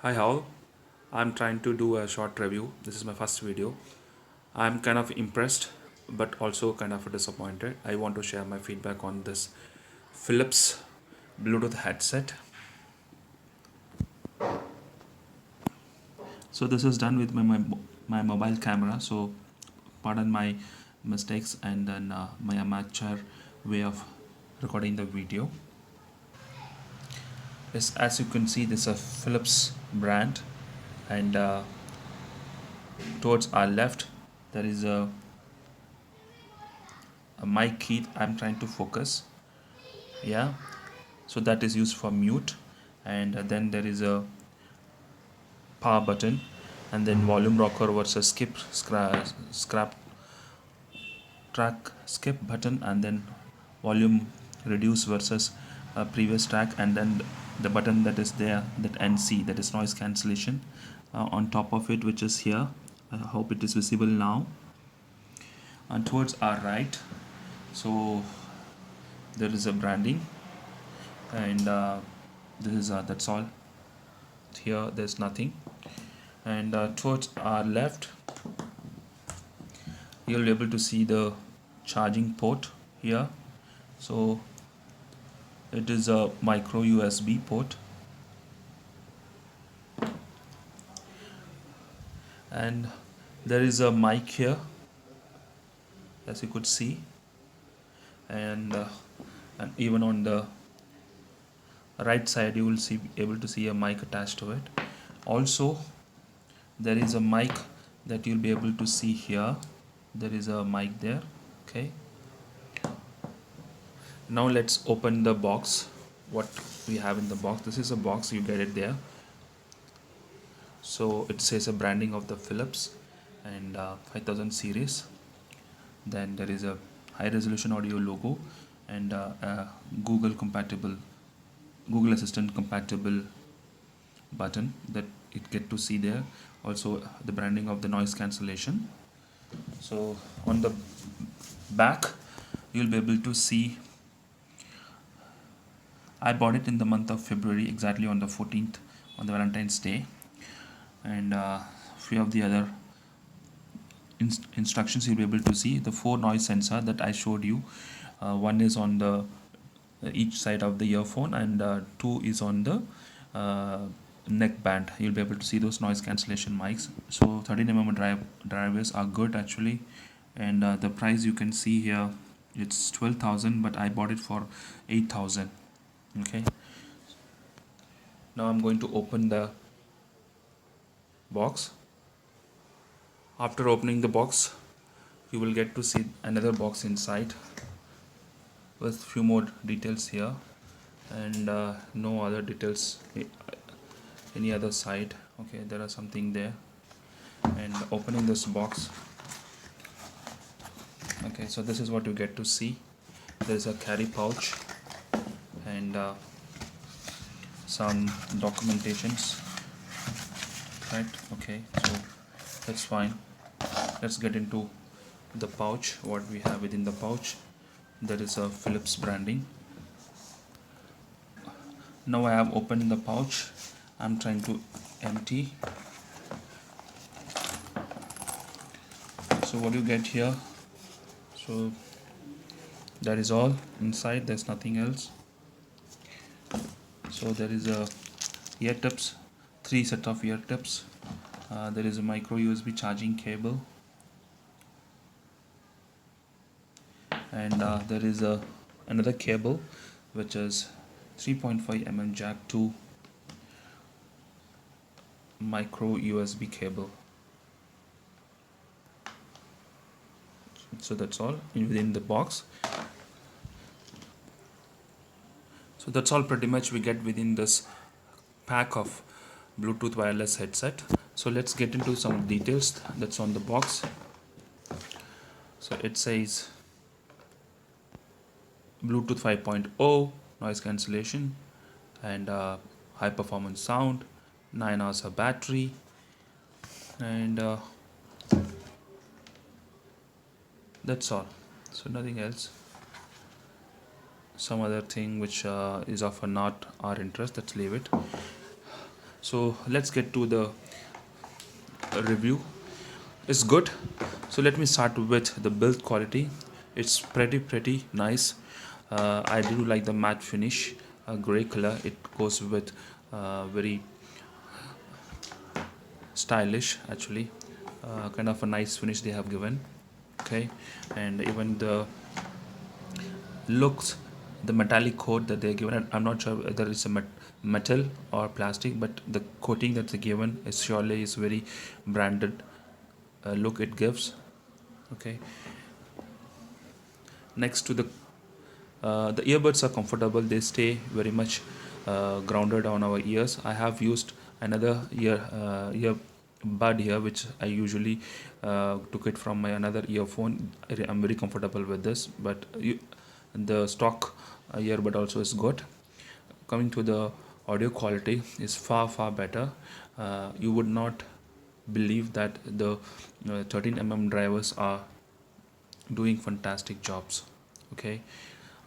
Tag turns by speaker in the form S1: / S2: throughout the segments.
S1: Hi all, I'm trying to do a short review. This is my first video. I'm kind of impressed but also kind of disappointed. I want to share my feedback on this Philips Bluetooth headset. So this is done with my mobile camera, so pardon my mistakes and then my amateur way of recording the video. Yes, as you can see, this is a Philips brand, and towards our left there is a mic key. I'm trying to focus. Yeah, so that is used for mute, and then there is a power button, and then volume rocker versus scrap track skip button, and then volume reduce versus previous track, and then the button that is there, that NC, that is noise cancellation, on top of it, which is here. I hope it is visible now. And towards our right, so there is a branding, and this is that's all. Here there's nothing. And towards our left, you'll be able to see the charging port here. So it is a micro USB port, and there is a mic here, as you could see, and even on the right side you will see able to see a mic attached to it. Also, there is a mic that you'll be able to see here. There is a mic there. Okay, now let's open the box. What we have in the box, this is a box, you get it there. So it says a branding of the Philips and 5000 series. Then there is a high resolution audio logo, and Google compatible, Google Assistant compatible button that it get to see there. Also the branding of the noise cancellation. So on the back you'll be able to see, I bought it in the month of February, exactly on the 14th, on the Valentine's Day, and few of the other instructions you'll be able to see. The 4 noise sensor that I showed you, one is on the each side of the earphone, and 2 is on the neck band. You'll be able to see those noise cancellation mics. So 13 mm drivers are good actually, and the price you can see here, it's 12,000, but I bought it for 8,000. Okay, now I'm going to open the box. After opening the box, you will get to see another box inside with few more details here, and no other details any other side. Okay, there are something there. And opening this box, okay, so this is what you get to see. There is a carry pouch, and some documentations, right? Okay, so that's fine. Let's get into the pouch. What we have within the pouch, there is a Philips branding. Now I have opened the pouch. I'm trying to empty. So what you get here, so that is all inside, there's nothing else. So there is a ear tips, 3 set of ear tips. There is a micro USB charging cable, and there is another cable which is 3.5 mm jack to micro USB cable. So that's all within the box. So that's all pretty much we get within this pack of Bluetooth wireless headset. So let's get into some details that's on the box. So it says Bluetooth 5.0, noise cancellation, and high performance sound, 9 hours of battery, and that's all. So nothing else. Some other thing which is of not our interest, let's leave it. So let's get to the review. It's good. So let me start with the build quality. It's pretty nice. I do like the matte finish, gray color. It goes with very stylish actually. Kind of a nice finish they have given. Okay, and even the looks, the metallic coat that they're given, I'm not sure whether it's a metal or plastic, but the coating that they're given is surely is very branded look it gives. Okay, next to the earbuds are comfortable, they stay very much grounded on our ears. I have used another earbud here which I usually took it from my another earphone. I'm very comfortable with this, but the stock earbud also is good. Coming to the audio quality is far better. You would not believe that the 13 drivers are doing fantastic jobs. Okay,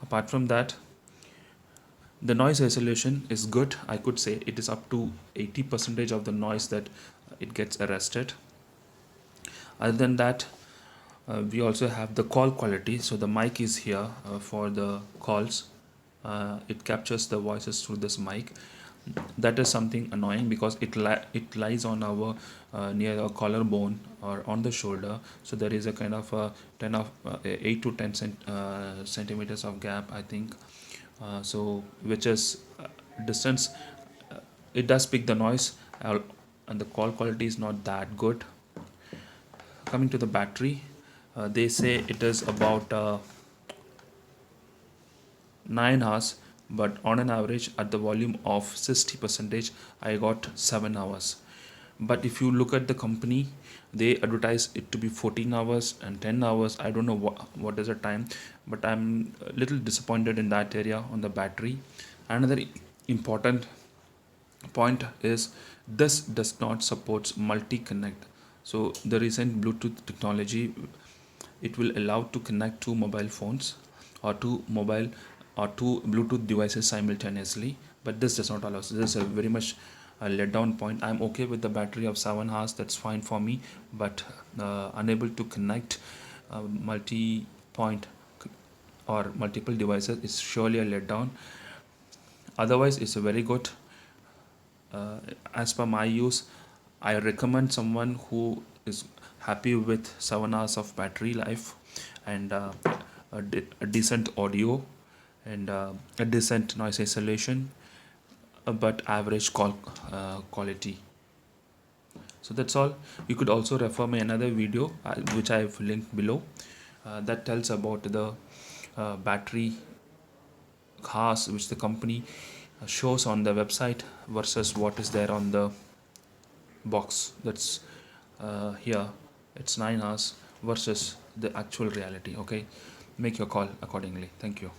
S1: apart from that, the noise isolation is good. I could say it is up to 80 percentage of the noise that it gets arrested. Other than that, we also have the call quality. So the mic is here for the calls. It captures the voices through this mic. That is something annoying because it lies on our near our collarbone or on the shoulder. So there is a kind of a 8 to 10 centimeters of gap, I think. So which is distance. It does pick the noise, and the call quality is not that good. Coming to the battery, they say it is about 9 hours, but on an average at the volume of 60 percentage I got 7 hours. But if you look at the company, they advertise it to be 14 hours and 10 hours. I don't know what is the time, but I'm a little disappointed in that area on the battery. Another important point is this does not support multi-connect. So the recent Bluetooth technology, it will allow to connect two mobile phones or two Bluetooth devices simultaneously, but this does not allow. So this is a very much a letdown point. I'm okay with the battery of 7 hours, that's fine for me, but unable to connect multi-point or multiple devices is surely a letdown. Otherwise it's a very good. As per my use, I recommend someone who is happy with 7 hours of battery life and a decent audio and a decent noise isolation, but average call quality. So that's all. You could also refer me another video which I have linked below, that tells about the battery cost which the company shows on the website versus what is there on the box. That's here it's 9 hours versus the actual reality. Okay, make your call accordingly. Thank you.